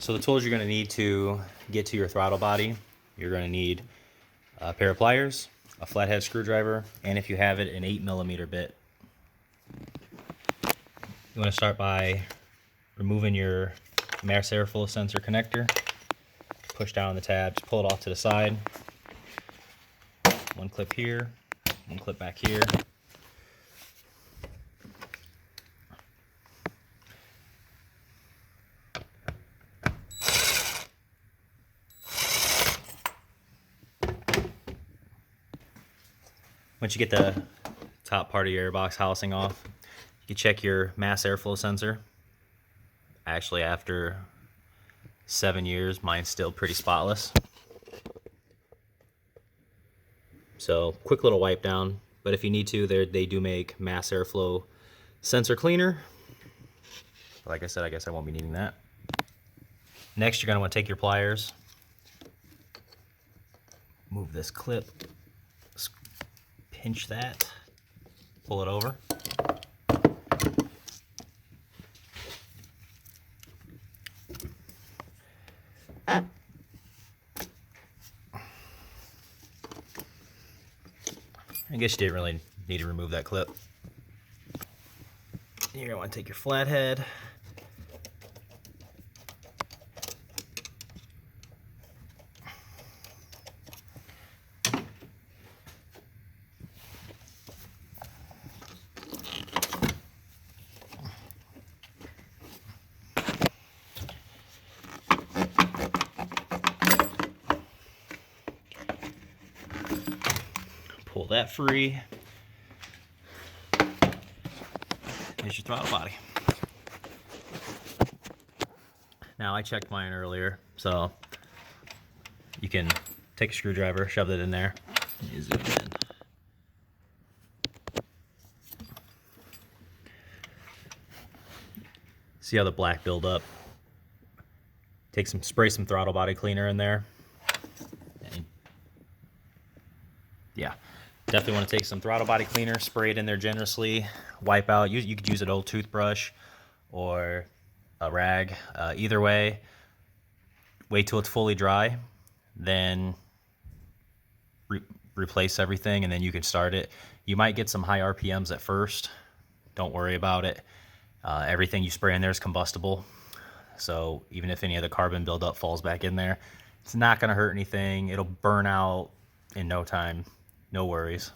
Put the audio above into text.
So the tools you're going to need to get to your throttle body, you're going to need a pair of pliers, a flathead screwdriver, and if you have it, an 8mm bit. You want to start by removing your mass airflow sensor connector. Push down on the tab, just pull it off to the side. One clip here, one clip back here. Once you get the top part of your airbox housing off, you can check your mass airflow sensor. Actually, after 7 years, mine's still pretty spotless. So, quick little wipe down, but if you need to, they do make mass airflow sensor cleaner. Like I said, I guess I won't be needing that. Next, you're going to want to take your pliers, move this clip, pinch that, pull it over. I guess you didn't really need to remove that clip. You're going to want to take your flathead, pull that free. Here's your throttle body. Now I checked mine earlier, so you can take a screwdriver, shove it in there. You zoom in. See how the black build up? Spray some throttle body cleaner in there. And yeah. Definitely want to take some throttle body cleaner, spray it in there generously, wipe out. You could use an old toothbrush or a rag. Either way, wait till it's fully dry, then replace everything, and then you can start it. You might get some high RPMs at first. Don't worry about it. Everything you spray in there is combustible, so even if any of the carbon buildup falls back in there, it's not going to hurt anything. It'll burn out in no time. No worries.